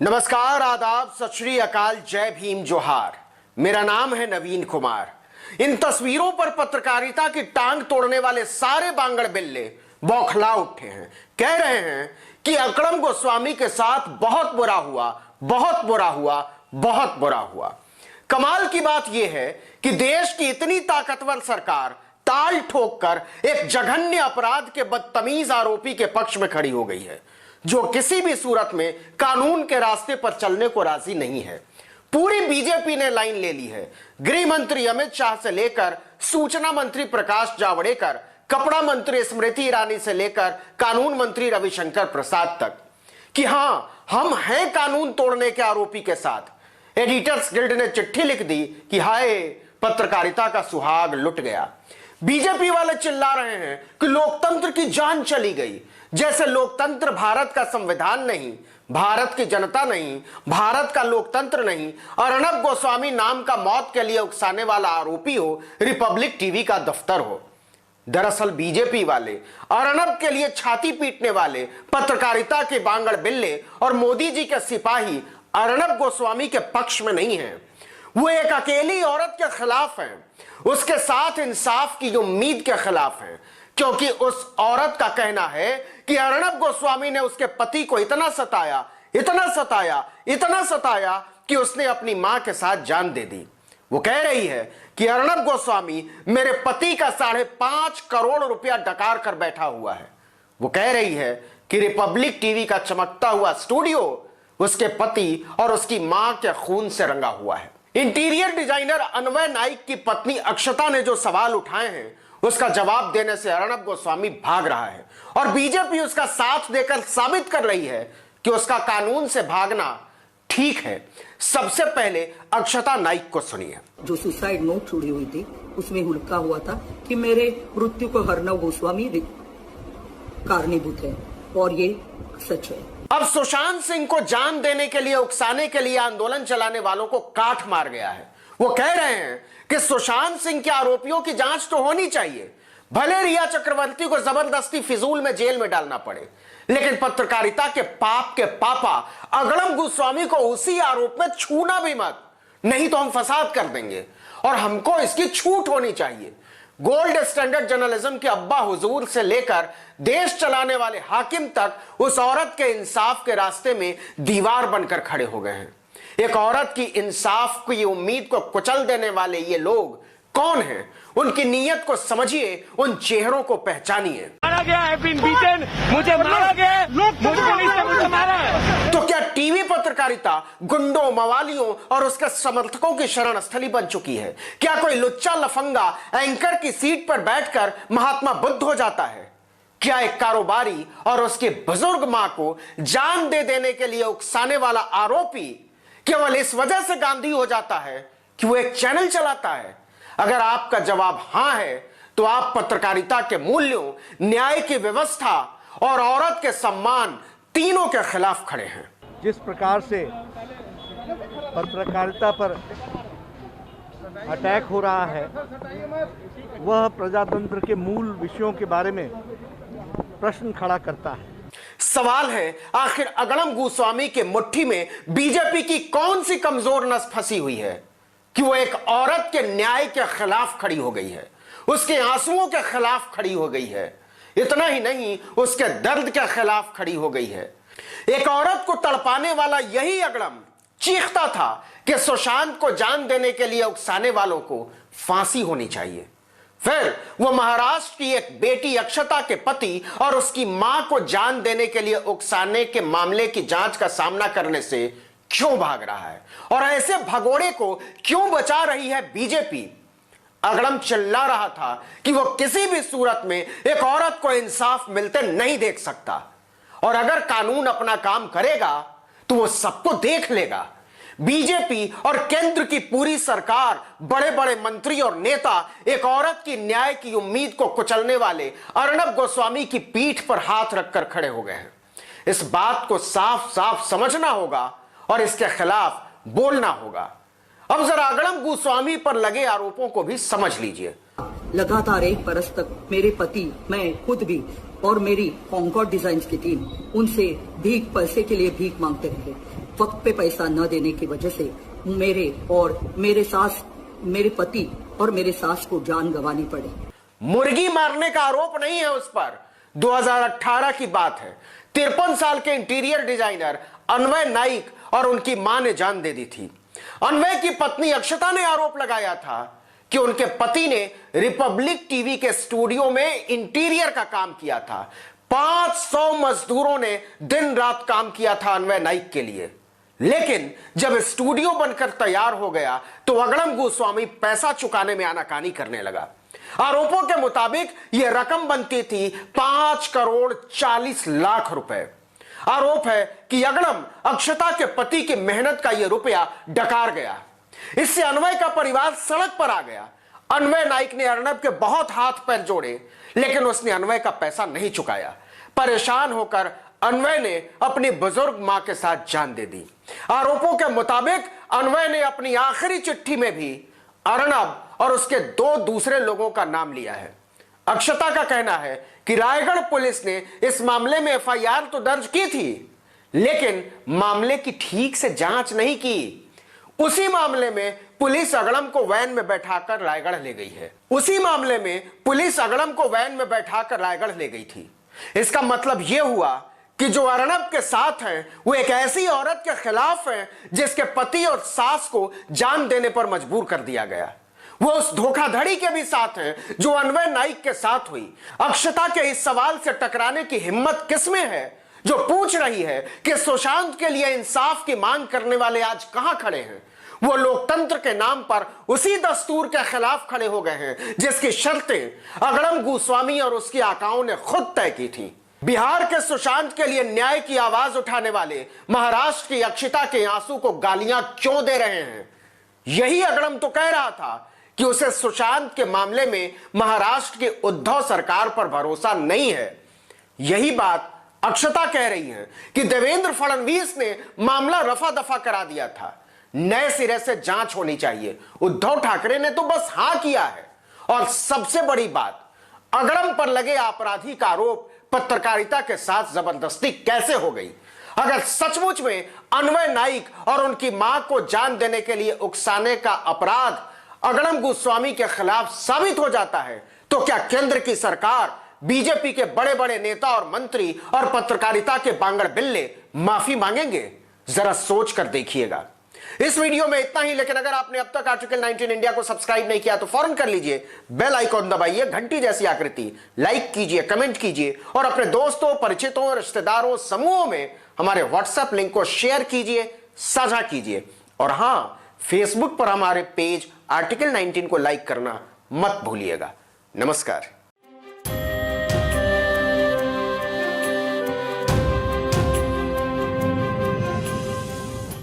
नमस्कार, आदाब, सत श्री अकाल, जय भीम, जोहार। मेरा नाम है नवीन कुमार। इन तस्वीरों पर पत्रकारिता की टांग तोड़ने वाले सारे बांगड़ बिल्ले बौखला उठे हैं। कह रहे हैं कि अकरम गोस्वामी के साथ बहुत बुरा हुआ, बहुत बुरा हुआ, बहुत बुरा हुआ। कमाल की बात यह है कि देश की इतनी ताकतवर सरकार ताल ठोक कर एक जघन्य अपराध के बदतमीज आरोपी के पक्ष में खड़ी हो गई है, जो किसी भी सूरत में कानून के रास्ते पर चलने को राजी नहीं है। पूरी बीजेपी ने लाइन ले ली है, गृह मंत्री अमित शाह से लेकर सूचना मंत्री प्रकाश जावड़ेकर, कपड़ा मंत्री स्मृति ईरानी से लेकर कानून मंत्री रविशंकर प्रसाद तक, कि हां, हम हैं कानून तोड़ने के आरोपी के साथ। एडिटर्स गिल्ड ने चिट्ठी लिख दी कि हाय, पत्रकारिता का सुहाग लुट गया। बीजेपी वाले चिल्ला रहे हैं कि लोकतंत्र की जान चली गई, जैसे लोकतंत्र भारत का संविधान नहीं, भारत की जनता नहीं, भारत का लोकतंत्र नहीं, अर्नब गोस्वामी नाम का मौत के लिए उकसाने वाला आरोपी हो, रिपब्लिक टीवी का दफ्तर हो। दरअसल बीजेपी वाले अर्नब के लिए छाती पीटने वाले पत्रकारिता के बांगड़ बिल्ले और मोदी जी के सिपाही अर्नब गोस्वामी के पक्ष में नहीं है। वो एक अकेली औरत के खिलाफ हैं, उसके साथ इंसाफ की उम्मीद के खिलाफ हैं, क्योंकि उस औरत का कहना है कि अर्नब गोस्वामी ने उसके पति को इतना सताया, इतना सताया, इतना सताया कि उसने अपनी मां के साथ जान दे दी। वो कह रही है कि अर्नब गोस्वामी मेरे पति का 5.5 करोड़ रुपया डकार कर बैठा हुआ है। वो कह रही है कि रिपब्लिक टीवी का चमकता हुआ स्टूडियो उसके पति और उसकी मां के खून से रंगा हुआ है। इंटीरियर डिजाइनर अन्वय नाइक की पत्नी अक्षता ने जो सवाल उठाए हैं, उसका जवाब देने से अर्नब गोस्वामी भाग रहा है और बीजेपी उसका साथ देकर साबित कर रही है कि उसका कानून से भागना ठीक है। सबसे पहले अक्षता नाइक को सुनिए। जो सुसाइड नोट छोड़ी हुई थी उसमें लिखा हुआ था कि मेरे मृत्यु को अर्नब गोस्वामी कारणीभूत है, और ये सच है। अब सुशांत सिंह को जान देने के लिए, उकसाने के लिए आंदोलन चलाने वालों को काट मार गया है। वो कह रहे हैं कि सुशांत सिंह के आरोपियों की जांच तो होनी चाहिए, भले रिया चक्रवर्ती को जबरदस्ती फिजूल में जेल में डालना पड़े, लेकिन पत्रकारिता के पाप के पापा अकरम गोस्वामी को उसी आरोप में छूना भी मत, नहीं तो हम फसाद कर देंगे और हमको इसकी छूट होनी चाहिए। गोल्ड स्टैंडर्ड जर्नलिज्म के अब्बा हुजूर से लेकर देश चलाने वाले हाकिम तक उस औरत के इंसाफ के रास्ते में दीवार बनकर खड़े हो गए हैं। एक औरत की इंसाफ की उम्मीद को कुचल देने वाले ये लोग कौन हैं? उनकी नीयत को समझिए, उन चेहरों को पहचानिए। मारा गया है, मुझे मारा गया है, मुझे मारा है। तो क्या टीवी पत्रकारिता गुंडों, मवालियों और उसके समर्थकों की शरण स्थली बन चुकी है? क्या कोई लुच्चा लफंगा एंकर की सीट पर बैठकर महात्मा बुद्ध हो जाता है? क्या एक कारोबारी और उसकी बुजुर्ग मां को जान दे देने के लिए उकसाने वाला आरोपी केवल इस वजह से गांधी हो जाता है कि वो एक चैनल चलाता है? अगर आपका जवाब हां है, तो आप पत्रकारिता के मूल्यों, न्याय की व्यवस्था और औरत के सम्मान तीनों के खिलाफ खड़े हैं। जिस प्रकार से पत्रकारिता पर अटैक हो रहा है, वह प्रजातंत्र के मूल विषयों के बारे में प्रश्न खड़ा करता है। सवाल है, आखिर अकरम गोस्वामी के मुट्ठी में बीजेपी की कौन सी कमजोर नस फंसी हुई है कि वो एक औरत के न्याय के खिलाफ खड़ी हो गई है, उसके आंसुओं के खिलाफ खड़ी हो गई है। इतना ही नहीं, उसके दर्द के खिलाफ खड़ी हो गई है। एक औरत को तड़पाने वाला यही अकरम चीखता था कि सुशांत को जान देने के लिए उकसाने वालों को फांसी होनी चाहिए। फिर वो महाराष्ट्र की एक बेटी अक्षता के पति और उसकी मां को जान देने के लिए उकसाने के मामले की जांच का सामना करने से क्यों भाग रहा है, और ऐसे भगोड़े को क्यों बचा रही है बीजेपी? अकरम चिल्ला रहा था कि वो किसी भी सूरत में एक औरत को इंसाफ मिलते नहीं देख सकता, और अगर कानून अपना काम करेगा तो वो सबको देख लेगा। बीजेपी और केंद्र की पूरी सरकार, बड़े बड़े मंत्री और नेता एक औरत की न्याय की उम्मीद को कुचलने वाले अर्नब गोस्वामी की पीठ पर हाथ रखकर खड़े हो गए हैं। इस बात को साफ साफ समझना होगा और इसके खिलाफ बोलना होगा। अब जरा अकरम गोस्वामी पर लगे आरोपों को भी समझ लीजिए। लगातार 1 बरस तक मेरे पति, मैं खुद भी और मेरी कॉन्कॉर्ड डिजाइन्स की टीम उनसे पैसे के लिए भीख मांगते रहे। वक्त पे पैसा न देने की वजह से मेरे पति और मेरे सास को जान गंवानी पड़ी। मुर्गी मारने का आरोप नहीं है उस पर। 2018 की बात है। 53 साल के इंटीरियर डिजाइनर अन्वय नाइक और उनकी मां ने जान दे दी थी। अन्वय की पत्नी अक्षता ने आरोप लगाया था कि उनके पति ने रिपब्लिक टीवी के स्टूडियो में इंटीरियर का काम किया था। 500 मजदूरों ने दिन रात काम किया था अन्वय नाइक के लिए। लेकिन जब स्टूडियो बनकर तैयार हो गया तो अगड़म गोस्वामी पैसा चुकाने में आनाकानी करने लगा। आरोपों के मुताबिक यह रकम बनती थी 5 करोड़ 40 लाख रुपए। आरोप है कि अगड़म अक्षता के पति की मेहनत का यह रुपया डकार गया। इससे अन्वय का परिवार सड़क पर आ गया। अन्वय नाइक ने अर्नब के बहुत हाथ पैर जोड़े, लेकिन उसने अन्वय का पैसा नहीं चुकाया। परेशान होकर अन्वय ने अपनी बुजुर्ग मां के साथ जान दे दी। आरोपों के मुताबिक अन्वय ने अपनी आखिरी चिट्ठी में भी अर्नब और उसके 2 दूसरे लोगों का नाम लिया है। अक्षता का कहना है कि रायगढ़ पुलिस ने इस मामले में एफआईआर तो दर्ज की थी, लेकिन मामले की ठीक से जांच नहीं की। उसी मामले में पुलिस अगड़म को वैन में बैठाकर रायगढ़ ले गई है। उसी मामले में पुलिस अगड़म को वैन में बैठाकर रायगढ़ ले गई थी। इसका मतलब यह हुआ कि जो अर्नब के साथ हैं वो एक ऐसी औरत के खिलाफ हैं जिसके पति और सास को जान देने पर मजबूर कर दिया गया। वो उस धोखाधड़ी के भी साथ हैं जो अन्वय नाइक के साथ हुई। अक्षता के इस सवाल से टकराने की हिम्मत किसमें है जो पूछ रही है कि सुशांत के लिए इंसाफ की मांग करने वाले आज कहां खड़े हैं? वो लोकतंत्र के नाम पर उसी दस्तूर के खिलाफ खड़े हो गए हैं जिसकी शर्तें अगड़म गोस्वामी और उसकी आकाओं ने खुद तय की थी। बिहार के सुशांत के लिए न्याय की आवाज उठाने वाले महाराष्ट्र की अक्षता के आंसू को गालियां क्यों दे रहे हैं? यही अगड़म तो कह रहा था कि उसे सुशांत के मामले में महाराष्ट्र की उद्धव सरकार पर भरोसा नहीं है। यही बात अक्षता कह रही है कि देवेंद्र फडणवीस ने मामला रफा दफा करा दिया था। नए सिरे से जांच होनी चाहिए। उद्धव ठाकरे ने तो बस हां किया है। और सबसे बड़ी बात, अगड़म पर लगे आपराधिक आरोप पत्रकारिता के साथ जबरदस्ती कैसे हो गई? अगर सचमुच में अन्वय नाइक और उनकी मां को जान देने के लिए उकसाने का अपराध अगड़म गोस्वामी के खिलाफ साबित हो जाता है तो क्या केंद्र की सरकार, बीजेपी के बड़े बड़े नेता और मंत्री और पत्रकारिता के बांगड़ बिल्ले माफी मांगेंगे? जरा सोच कर देखिएगा। इस वीडियो में इतना ही, लेकिन अगर आपने अब तक आर्टिकल 19 इंडिया को सब्सक्राइब नहीं किया तो फौरन कर लीजिए। बेल आइकॉन दबाइए, घंटी जैसी आकृति, लाइक कीजिए, कमेंट कीजिए और अपने दोस्तों, परिचितों, रिश्तेदारों, समूहों में हमारे व्हाट्सएप लिंक को शेयर कीजिए, साझा कीजिए। और हां, फेसबुक पर हमारे पेज आर्टिकल 19 को लाइक करना मत भूलिएगा। नमस्कार।